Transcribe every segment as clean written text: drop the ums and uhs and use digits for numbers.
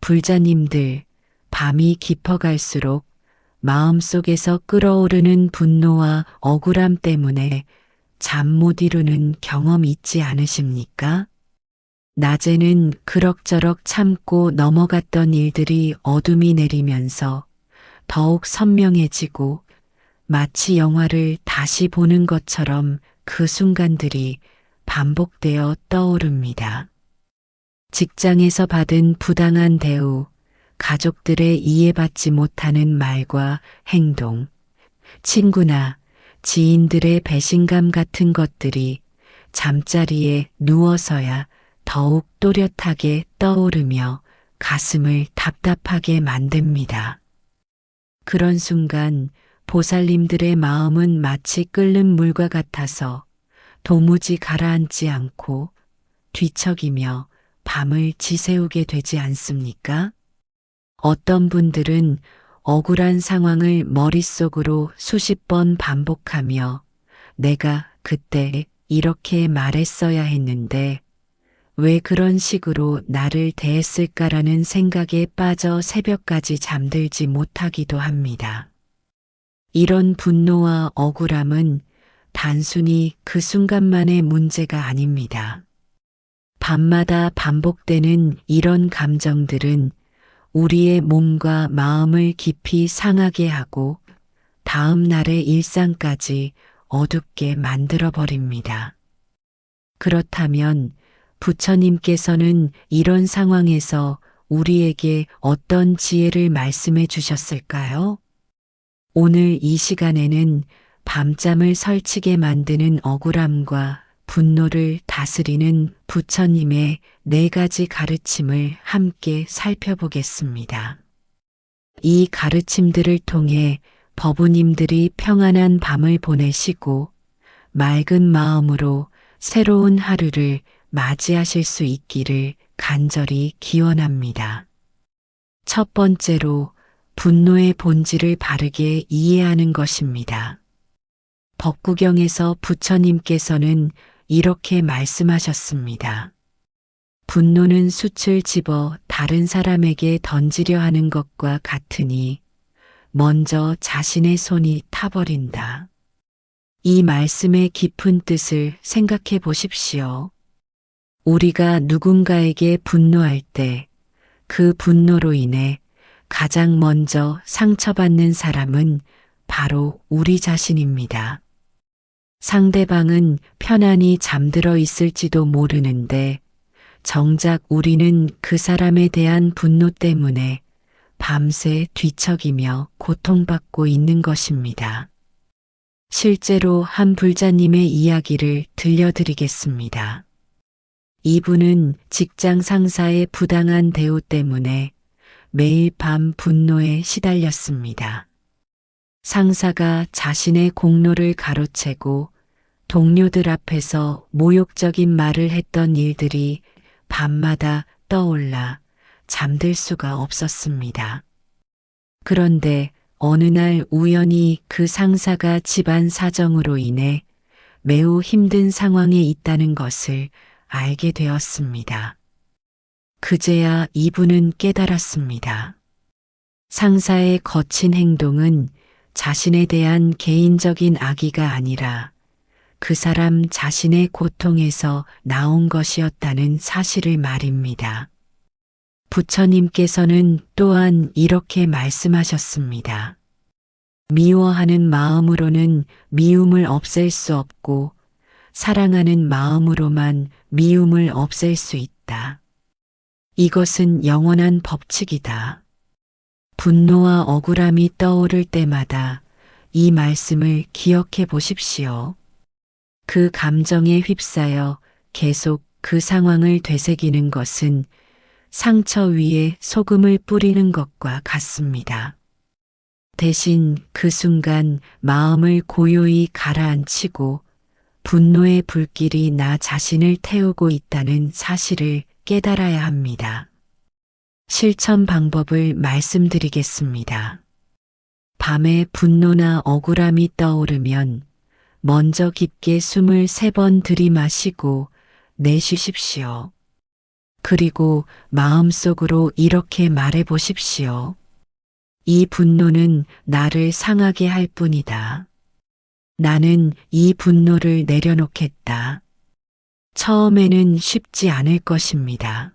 불자님들, 밤이 깊어갈수록 마음속에서 끓어오르는 분노와 억울함 때문에 잠 못 이루는 경험 있지 않으십니까? 낮에는 그럭저럭 참고 넘어갔던 일들이 어둠이 내리면서 더욱 선명해지고 마치 영화를 다시 보는 것처럼 그 순간들이 반복되어 떠오릅니다. 직장에서 받은 부당한 대우, 가족들의 이해받지 못하는 말과 행동, 친구나 지인들의 배신감 같은 것들이 잠자리에 누워서야 더욱 또렷하게 떠오르며 가슴을 답답하게 만듭니다. 그런 순간 보살님들의 마음은 마치 끓는 물과 같아서 도무지 가라앉지 않고 뒤척이며 밤을 지새우게 되지 않습니까? 어떤 분들은 억울한 상황을 머릿속으로 수십 번 반복하며 내가 그때 이렇게 말했어야 했는데 왜 그런 식으로 나를 대했을까라는 생각에 빠져 새벽까지 잠들지 못하기도 합니다. 이런 분노와 억울함은 단순히 그 순간만의 문제가 아닙니다. 밤마다 반복되는 이런 감정들은 우리의 몸과 마음을 깊이 상하게 하고 다음 날의 일상까지 어둡게 만들어버립니다. 그렇다면 부처님께서는 이런 상황에서 우리에게 어떤 지혜를 말씀해 주셨을까요? 오늘 이 시간에는 밤잠을 설치게 만드는 억울함과 분노를 다스리는 부처님의 4가지 가르침을 함께 살펴보겠습니다. 이 가르침들을 통해 법우님들이 평안한 밤을 보내시고 맑은 마음으로 새로운 하루를 맞이하실 수 있기를 간절히 기원합니다. 첫 번째로 분노의 본질을 바르게 이해하는 것입니다. 법구경에서 부처님께서는 이렇게 말씀하셨습니다. 분노는 숯을 집어 다른 사람에게 던지려 하는 것과 같으니 먼저 자신의 손이 타버린다. 이 말씀의 깊은 뜻을 생각해 보십시오. 우리가 누군가에게 분노할 때 그 분노로 인해 가장 먼저 상처받는 사람은 바로 우리 자신입니다. 상대방은 편안히 잠들어 있을지도 모르는데 정작 우리는 그 사람에 대한 분노 때문에 밤새 뒤척이며 고통받고 있는 것입니다. 실제로 한 불자님의 이야기를 들려드리겠습니다. 이분은 직장 상사의 부당한 대우 때문에 매일 밤 분노에 시달렸습니다. 상사가 자신의 공로를 가로채고 동료들 앞에서 모욕적인 말을 했던 일들이 밤마다 떠올라 잠들 수가 없었습니다. 그런데 어느 날 우연히 그 상사가 집안 사정으로 인해 매우 힘든 상황에 있다는 것을 알게 되었습니다. 그제야 이분은 깨달았습니다. 상사의 거친 행동은 자신에 대한 개인적인 악의가 아니라 그 사람 자신의 고통에서 나온 것이었다는 사실을 말입니다. 부처님께서는 또한 이렇게 말씀하셨습니다. 미워하는 마음으로는 미움을 없앨 수 없고 사랑하는 마음으로만 미움을 없앨 수 있다. 이것은 영원한 법칙이다. 분노와 억울함이 떠오를 때마다 이 말씀을 기억해 보십시오. 그 감정에 휩싸여 계속 그 상황을 되새기는 것은 상처 위에 소금을 뿌리는 것과 같습니다. 대신 그 순간 마음을 고요히 가라앉히고 분노의 불길이 나 자신을 태우고 있다는 사실을 깨달아야 합니다. 실천 방법을 말씀드리겠습니다. 밤에 분노나 억울함이 떠오르면 먼저 깊게 숨을 3번 들이마시고 내쉬십시오. 그리고 마음속으로 이렇게 말해 보십시오. 이 분노는 나를 상하게 할 뿐이다. 나는 이 분노를 내려놓겠다. 처음에는 쉽지 않을 것입니다.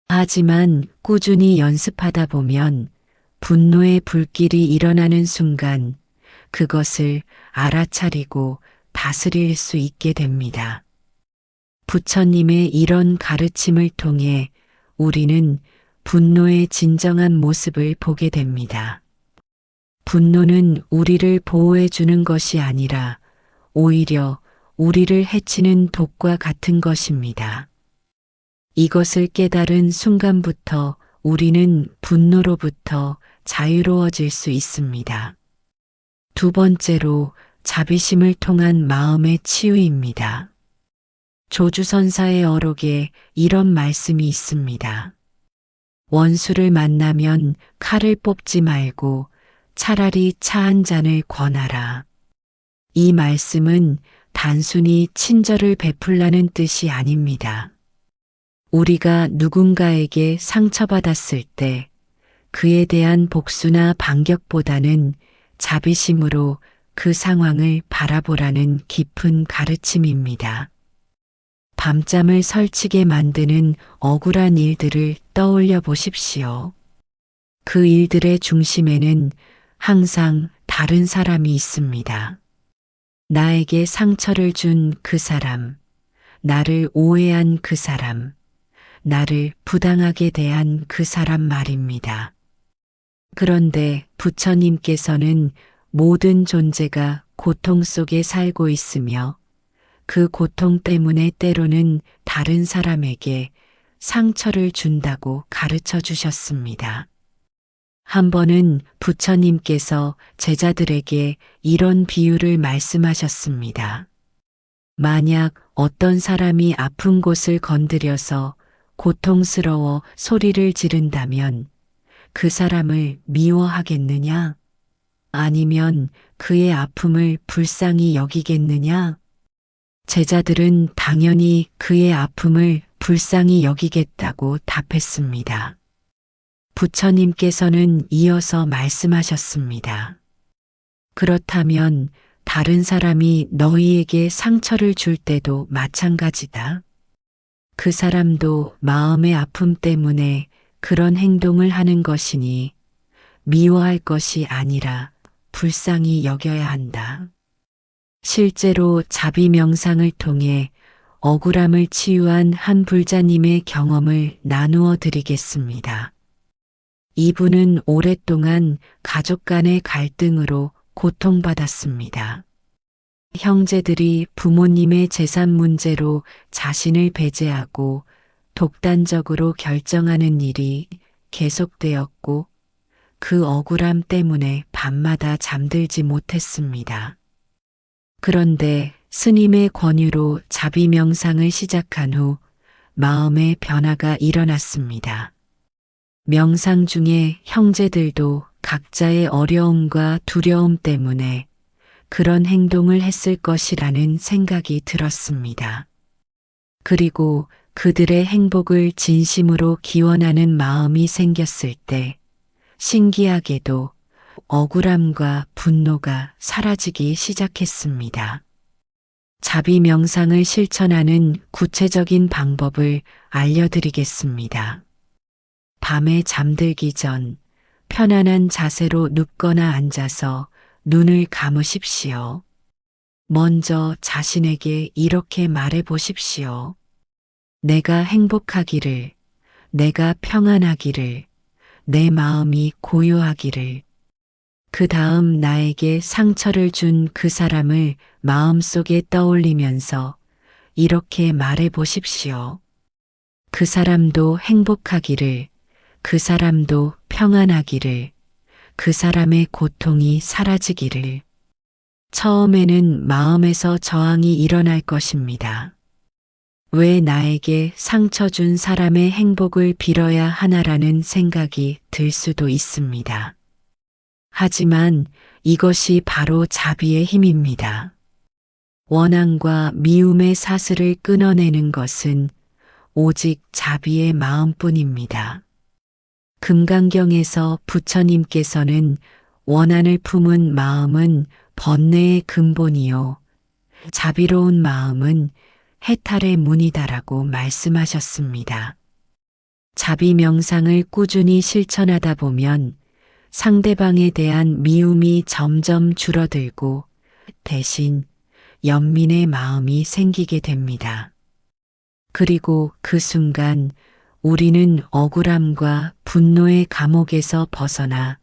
하지만 꾸준히 연습하다 보면 분노의 불길이 일어나는 순간 그것을 알아차리고 다스릴 수 있게 됩니다. 부처님의 이런 가르침을 통해 우리는 분노의 진정한 모습을 보게 됩니다. 분노는 우리를 보호해 주는 것이 아니라 오히려 우리를 해치는 독과 같은 것입니다. 이것을 깨달은 순간부터 우리는 분노로부터 자유로워질 수 있습니다. 두 번째로 자비심을 통한 마음의 치유입니다. 조주선사의 어록에 이런 말씀이 있습니다. 원수를 만나면 칼을 뽑지 말고 차라리 차 한 잔을 권하라. 이 말씀은 단순히 친절을 베풀라는 뜻이 아닙니다. 우리가 누군가에게 상처받았을 때 그에 대한 복수나 반격보다는 자비심으로 그 상황을 바라보라는 깊은 가르침입니다. 밤잠을 설치게 만드는 억울한 일들을 떠올려 보십시오. 그 일들의 중심에는 항상 다른 사람이 있습니다. 나에게 상처를 준 그 사람, 나를 오해한 그 사람, 나를 부당하게 대한 그 사람 말입니다. 그런데 부처님께서는 모든 존재가 고통 속에 살고 있으며 그 고통 때문에 때로는 다른 사람에게 상처를 준다고 가르쳐 주셨습니다. 한 번은 부처님께서 제자들에게 이런 비유를 말씀하셨습니다. 만약 어떤 사람이 아픈 곳을 건드려서 고통스러워 소리를 지른다면 그 사람을 미워하겠느냐? 아니면 그의 아픔을 불쌍히 여기겠느냐? 제자들은 당연히 그의 아픔을 불쌍히 여기겠다고 답했습니다. 부처님께서는 이어서 말씀하셨습니다. 그렇다면 다른 사람이 너희에게 상처를 줄 때도 마찬가지다. 그 사람도 마음의 아픔 때문에 그런 행동을 하는 것이니 미워할 것이 아니라 불쌍히 여겨야 한다. 실제로 자비 명상을 통해 억울함을 치유한 한 불자님의 경험을 나누어 드리겠습니다. 이분은 오랫동안 가족 간의 갈등으로 고통받았습니다. 형제들이 부모님의 재산 문제로 자신을 배제하고 독단적으로 결정하는 일이 계속되었고 그 억울함 때문에 밤마다 잠들지 못했습니다. 그런데 스님의 권유로 자비 명상을 시작한 후 마음의 변화가 일어났습니다. 명상 중에 형제들도 각자의 어려움과 두려움 때문에 그런 행동을 했을 것이라는 생각이 들었습니다. 그리고 그들의 행복을 진심으로 기원하는 마음이 생겼을 때 신기하게도 억울함과 분노가 사라지기 시작했습니다. 자비 명상을 실천하는 구체적인 방법을 알려드리겠습니다. 밤에 잠들기 전 편안한 자세로 눕거나 앉아서 눈을 감으십시오. 먼저 자신에게 이렇게 말해 보십시오. 내가 행복하기를, 내가 평안하기를, 내 마음이 고요하기를. 그 다음 나에게 상처를 준 그 사람을 마음속에 떠올리면서 이렇게 말해 보십시오. 그 사람도 행복하기를, 그 사람도 평안하기를, 그 사람의 고통이 사라지기를. 처음에는 마음에서 저항이 일어날 것입니다. 왜 나에게 상처 준 사람의 행복을 빌어야 하나라는 생각이 들 수도 있습니다. 하지만 이것이 바로 자비의 힘입니다. 원한과 미움의 사슬을 끊어내는 것은 오직 자비의 마음뿐입니다. 금강경에서 부처님께서는 원한을 품은 마음은 번뇌의 근본이요, 자비로운 마음은 해탈의 문이다라고 말씀하셨습니다. 자비 명상을 꾸준히 실천하다 보면 상대방에 대한 미움이 점점 줄어들고 대신 연민의 마음이 생기게 됩니다. 그리고 그 순간 우리는 억울함과 분노의 감옥에서 벗어나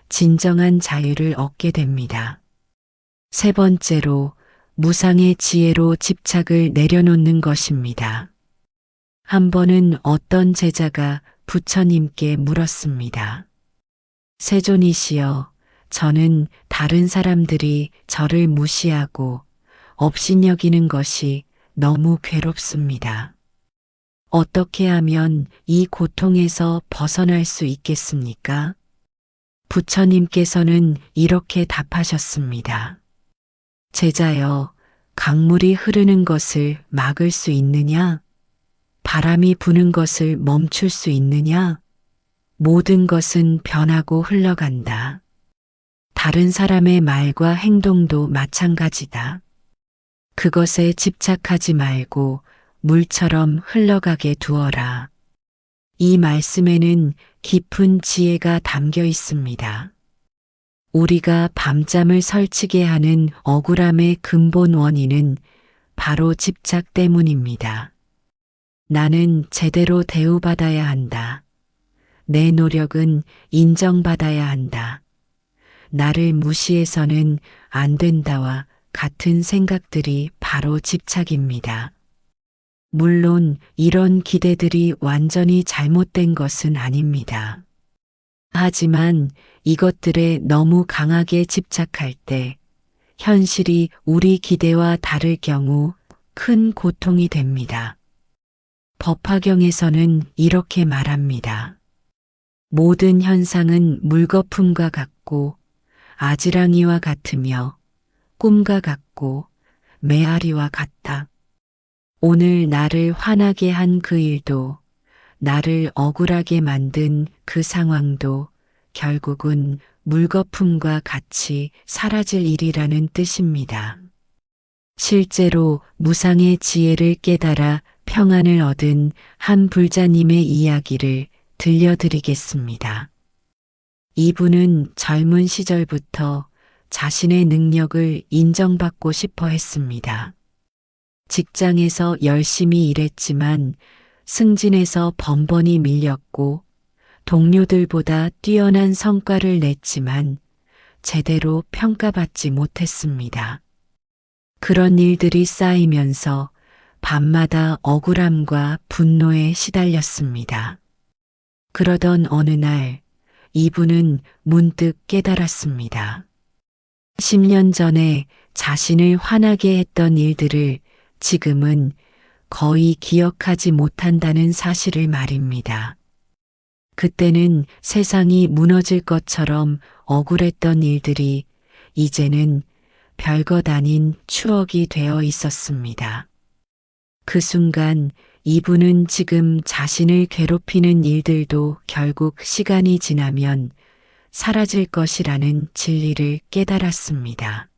진정한 자유를 얻게 됩니다. 세 번째로 무상의 지혜로 집착을 내려놓는 것입니다. 한 번은 어떤 제자가 부처님께 물었습니다. 세존이시여, 저는 다른 사람들이 저를 무시하고 업신여기는 것이 너무 괴롭습니다. 어떻게 하면 이 고통에서 벗어날 수 있겠습니까? 부처님께서는 이렇게 답하셨습니다. 제자여, 강물이 흐르는 것을 막을 수 있느냐? 바람이 부는 것을 멈출 수 있느냐? 모든 것은 변하고 흘러간다. 다른 사람의 말과 행동도 마찬가지다. 그것에 집착하지 말고 물처럼 흘러가게 두어라. 이 말씀에는 깊은 지혜가 담겨 있습니다. 우리가 밤잠을 설치게 하는 억울함의 근본 원인은 바로 집착 때문입니다. 나는 제대로 대우받아야 한다. 내 노력은 인정받아야 한다. 나를 무시해서는 안 된다와 같은 생각들이 바로 집착입니다. 물론 이런 기대들이 완전히 잘못된 것은 아닙니다. 하지만 이것들에 너무 강하게 집착할 때 현실이 우리 기대와 다를 경우 큰 고통이 됩니다. 법화경에서는 이렇게 말합니다. 모든 현상은 물거품과 같고 아지랑이와 같으며 꿈과 같고 메아리와 같다. 오늘 나를 화나게 한 그 일도 나를 억울하게 만든 그 상황도 결국은 물거품과 같이 사라질 일이라는 뜻입니다. 실제로 무상의 지혜를 깨달아 평안을 얻은 한 불자님의 이야기를 들려드리겠습니다. 이분은 젊은 시절부터 자신의 능력을 인정받고 싶어 했습니다. 직장에서 열심히 일했지만 승진에서 번번이 밀렸고 동료들보다 뛰어난 성과를 냈지만 제대로 평가받지 못했습니다. 그런 일들이 쌓이면서 밤마다 억울함과 분노에 시달렸습니다. 그러던 어느 날 이분은 문득 깨달았습니다. 10년 전에 자신을 화나게 했던 일들을 지금은 거의 기억하지 못한다는 사실을 말입니다. 그때는 세상이 무너질 것처럼 억울했던 일들이 이제는 별것 아닌 추억이 되어 있었습니다. 그 순간 이분은 지금 자신을 괴롭히는 일들도 결국 시간이 지나면 사라질 것이라는 진리를 깨달았습니다.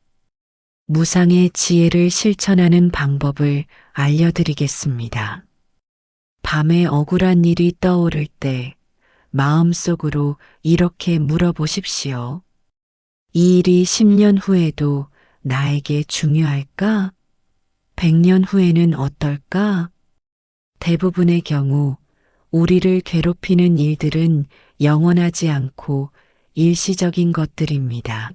무상의 지혜를 실천하는 방법을 알려드리겠습니다. 밤에 억울한 일이 떠오를 때 마음속으로 이렇게 물어보십시오. 이 일이 10년 후에도 나에게 중요할까? 100년 후에는 어떨까? 대부분의 경우 우리를 괴롭히는 일들은 영원하지 않고 일시적인 것들입니다.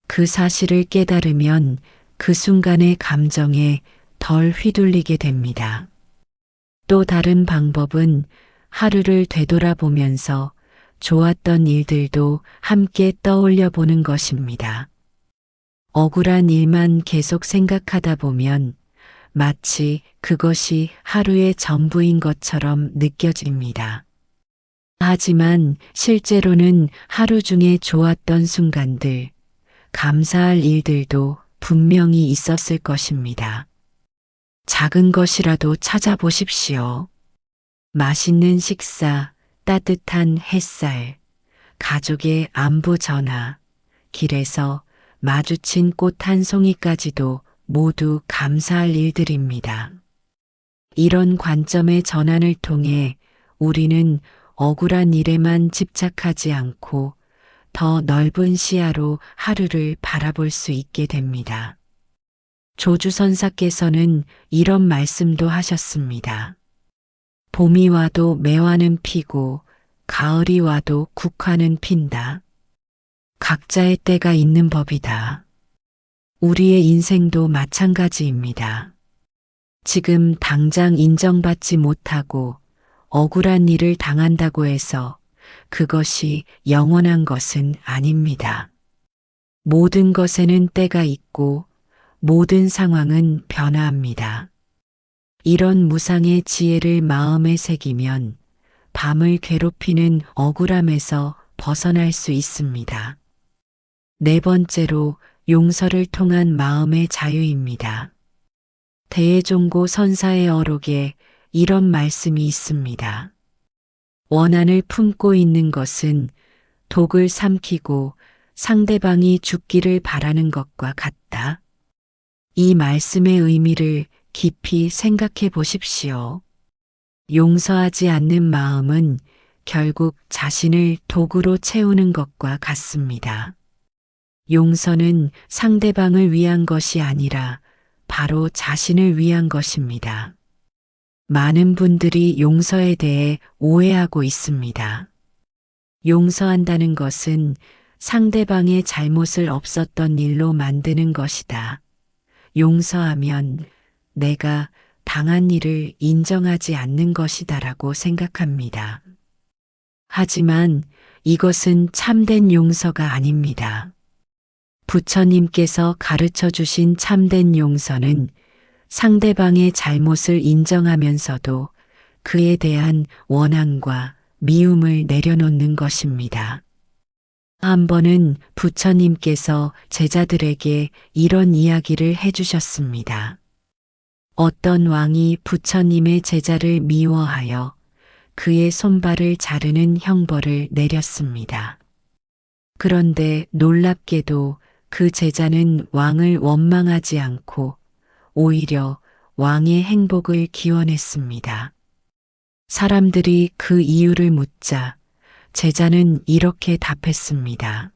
그 사실을 깨달으면 그 순간의 감정에 덜 휘둘리게 됩니다. 또 다른 방법은 하루를 되돌아보면서 좋았던 일들도 함께 떠올려 보는 것입니다. 억울한 일만 계속 생각하다 보면 마치 그것이 하루의 전부인 것처럼 느껴집니다. 하지만 실제로는 하루 중에 좋았던 순간들, 감사할 일들도 분명히 있었을 것입니다. 작은 것이라도 찾아보십시오. 맛있는 식사, 따뜻한 햇살, 가족의 안부 전화, 길에서 마주친 꽃 한 송이까지도 모두 감사할 일들입니다. 이런 관점의 전환을 통해 우리는 억울한 일에만 집착하지 않고 더 넓은 시야로 하루를 바라볼 수 있게 됩니다. 조주선사께서는 이런 말씀도 하셨습니다. 봄이 와도 매화는 피고 가을이 와도 국화는 핀다. 각자의 때가 있는 법이다. 우리의 인생도 마찬가지입니다. 지금 당장 인정받지 못하고 억울한 일을 당한다고 해서 그것이 영원한 것은 아닙니다. 모든 것에는 때가 있고 모든 상황은 변화합니다. 이런 무상의 지혜를 마음에 새기면 밤을 괴롭히는 억울함에서 벗어날 수 있습니다. 네 번째로 용서를 통한 마음의 자유입니다. 대예종고 선사의 어록에 이런 말씀이 있습니다. 원한을 품고 있는 것은 독을 삼키고 상대방이 죽기를 바라는 것과 같다. 이 말씀의 의미를 깊이 생각해 보십시오. 용서하지 않는 마음은 결국 자신을 독으로 채우는 것과 같습니다. 용서는 상대방을 위한 것이 아니라 바로 자신을 위한 것입니다. 많은 분들이 용서에 대해 오해하고 있습니다. 용서한다는 것은 상대방의 잘못을 없었던 일로 만드는 것이다. 용서하면 내가 당한 일을 인정하지 않는 것이다라고 생각합니다. 하지만 이것은 참된 용서가 아닙니다. 부처님께서 가르쳐 주신 참된 용서는 상대방의 잘못을 인정하면서도 그에 대한 원한과 미움을 내려놓는 것입니다. 한 번은 부처님께서 제자들에게 이런 이야기를 해주셨습니다. 어떤 왕이 부처님의 제자를 미워하여 그의 손발을 자르는 형벌을 내렸습니다. 그런데 놀랍게도 그 제자는 왕을 원망하지 않고 오히려 왕의 행복을 기원했습니다. 사람들이 그 이유를 묻자 제자는 이렇게 답했습니다.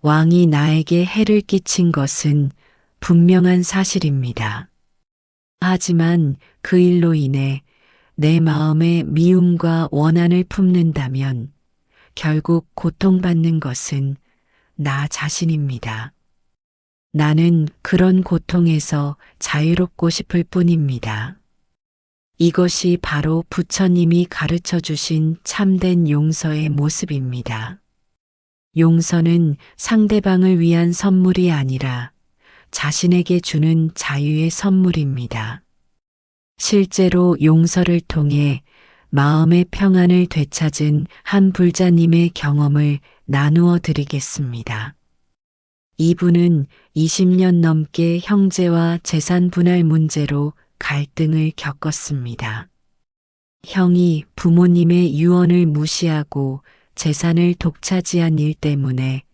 왕이 나에게 해를 끼친 것은 분명한 사실입니다. 하지만 그 일로 인해 내 마음에 미움과 원한을 품는다면 결국 고통받는 것은 나 자신입니다. 나는 그런 고통에서 자유롭고 싶을 뿐입니다. 이것이 바로 부처님이 가르쳐 주신 참된 용서의 모습입니다. 용서는 상대방을 위한 선물이 아니라 자신에게 주는 자유의 선물입니다. 실제로 용서를 통해 마음의 평안을 되찾은 한 불자님의 경험을 나누어 드리겠습니다. 이분은 20년 넘게 형제와 재산 분할 문제로 갈등을 겪었습니다. 형이 부모님의 유언을 무시하고 재산을 독차지한 일 때문에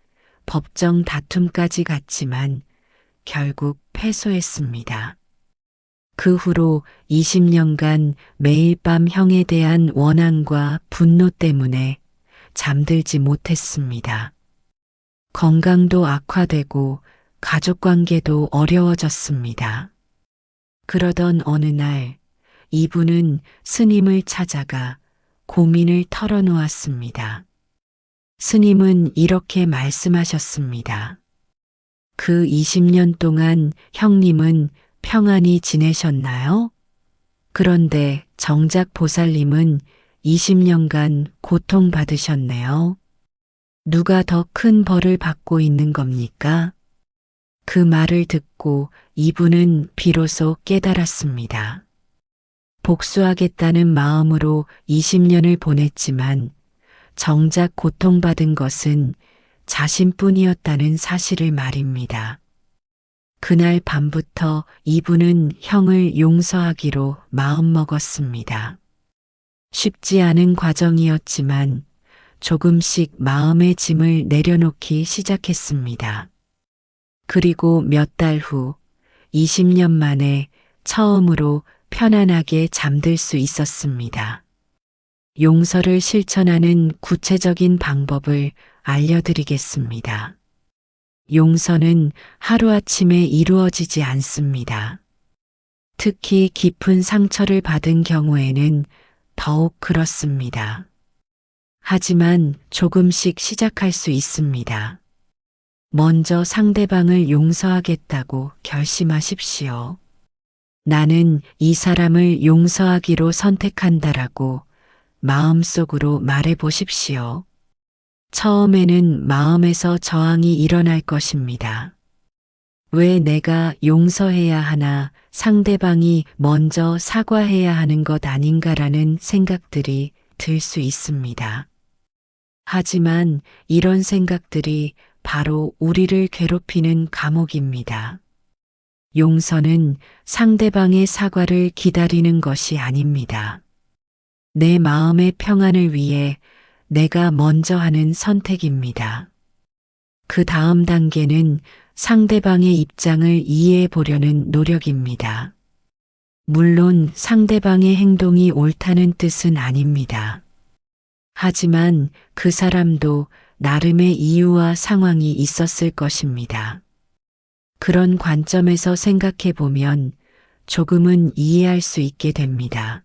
법정 다툼까지 갔지만 결국 패소했습니다. 그 후로 20년간 매일 밤 형에 대한 원한과 분노 때문에 잠들지 못했습니다. 건강도 악화되고 가족관계도 어려워졌습니다. 그러던 어느 날 이분은 스님을 찾아가 고민을 털어놓았습니다. 스님은 이렇게 말씀하셨습니다. 그 20년 동안 형님은 평안히 지내셨나요? 그런데 정작 보살님은 20년간 고통받으셨네요. 누가 더 큰 벌을 받고 있는 겁니까? 그 말을 듣고 이분은 비로소 깨달았습니다. 복수하겠다는 마음으로 20년을 보냈지만 정작 고통받은 것은 자신뿐이었다는 사실을 말입니다. 그날 밤부터 이분은 형을 용서하기로 마음먹었습니다. 쉽지 않은 과정이었지만 조금씩 마음의 짐을 내려놓기 시작했습니다. 그리고 몇 달 후 20년 만에 처음으로 편안하게 잠들 수 있었습니다. 용서를 실천하는 구체적인 방법을 알려드리겠습니다. 용서는 하루아침에 이루어지지 않습니다. 특히 깊은 상처를 받은 경우에는 더욱 그렇습니다. 하지만 조금씩 시작할 수 있습니다. 먼저 상대방을 용서하겠다고 결심하십시오. 나는 이 사람을 용서하기로 선택한다라고 마음속으로 말해 보십시오. 처음에는 마음에서 저항이 일어날 것입니다. 왜 내가 용서해야 하나, 상대방이 먼저 사과해야 하는 것 아닌가라는 생각들이 들 수 있습니다. 하지만 이런 생각들이 바로 우리를 괴롭히는 감옥입니다. 용서는 상대방의 사과를 기다리는 것이 아닙니다. 내 마음의 평안을 위해 내가 먼저 하는 선택입니다. 그 다음 단계는 상대방의 입장을 이해해 보려는 노력입니다. 물론 상대방의 행동이 옳다는 뜻은 아닙니다. 하지만 그 사람도 나름의 이유와 상황이 있었을 것입니다. 그런 관점에서 생각해 보면 조금은 이해할 수 있게 됩니다.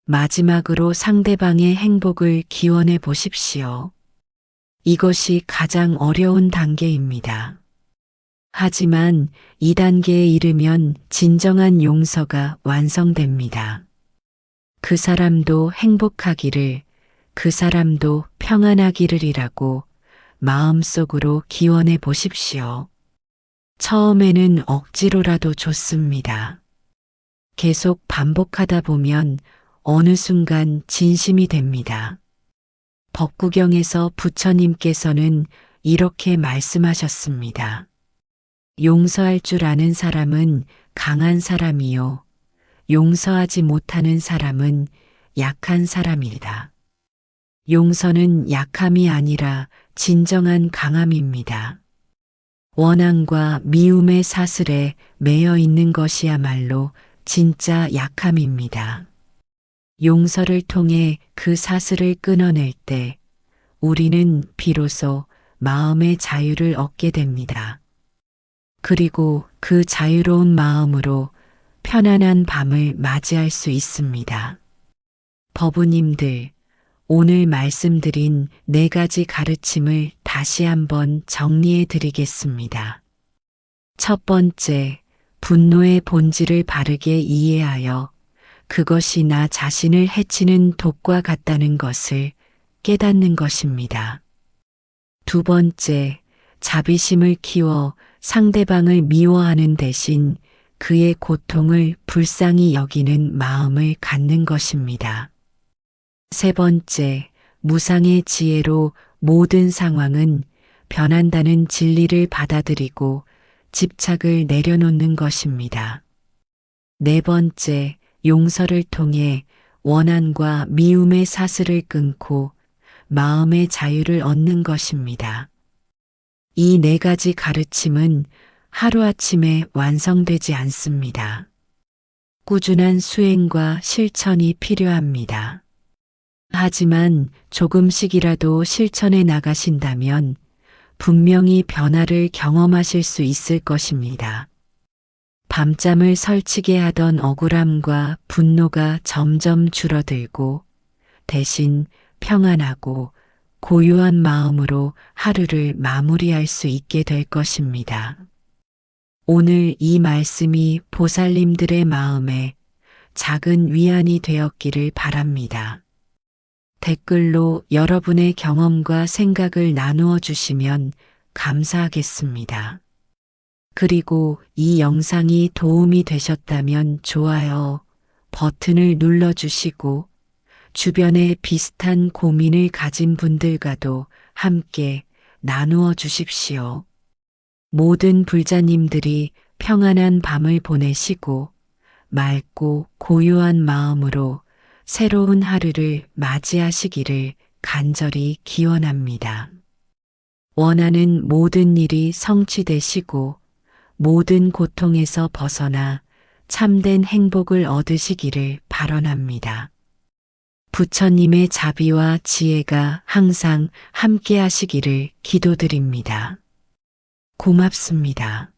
마지막으로 상대방의 행복을 기원해 보십시오. 이것이 가장 어려운 단계입니다. 하지만 이 단계에 이르면 진정한 용서가 완성됩니다. 그 사람도 행복하기를, 그 사람도 평안하기를이라고 마음속으로 기원해 보십시오. 처음에는 억지로라도 좋습니다. 계속 반복하다 보면 어느 순간 진심이 됩니다. 법구경에서 부처님께서는 이렇게 말씀하셨습니다. 용서할 줄 아는 사람은 강한 사람이요. 용서하지 못하는 사람은 약한 사람이다. 용서는 약함이 아니라 진정한 강함입니다. 원한과 미움의 사슬에 매여 있는 것이야말로 진짜 약함입니다. 용서를 통해 그 사슬을 끊어낼 때 우리는 비로소 마음의 자유를 얻게 됩니다. 그리고 그 자유로운 마음으로 편안한 밤을 맞이할 수 있습니다. 법우님들, 오늘 말씀드린 4가지 가르침을 다시 한번 정리해 드리겠습니다. 첫 번째, 분노의 본질을 바르게 이해하여 그것이 나 자신을 해치는 독과 같다는 것을 깨닫는 것입니다. 두 번째, 자비심을 키워 상대방을 미워하는 대신 그의 고통을 불쌍히 여기는 마음을 갖는 것입니다. 세 번째, 무상의 지혜로 모든 상황은 변한다는 진리를 받아들이고 집착을 내려놓는 것입니다. 네 번째, 용서를 통해 원한과 미움의 사슬을 끊고 마음의 자유를 얻는 것입니다. 이 4가지 가르침은 하루아침에 완성되지 않습니다. 꾸준한 수행과 실천이 필요합니다. 하지만 조금씩이라도 실천해 나가신다면 분명히 변화를 경험하실 수 있을 것입니다. 밤잠을 설치게 하던 억울함과 분노가 점점 줄어들고 대신 평안하고 고요한 마음으로 하루를 마무리할 수 있게 될 것입니다. 오늘 이 말씀이 보살님들의 마음에 작은 위안이 되었기를 바랍니다. 댓글로 여러분의 경험과 생각을 나누어 주시면 감사하겠습니다. 그리고 이 영상이 도움이 되셨다면 좋아요 버튼을 눌러주시고 주변에 비슷한 고민을 가진 분들과도 함께 나누어 주십시오. 모든 불자님들이 평안한 밤을 보내시고 맑고 고요한 마음으로 새로운 하루를 맞이하시기를 간절히 기원합니다. 원하는 모든 일이 성취되시고 모든 고통에서 벗어나 참된 행복을 얻으시기를 발언합니다. 부처님의 자비와 지혜가 항상 함께 하시기를 기도드립니다. 고맙습니다.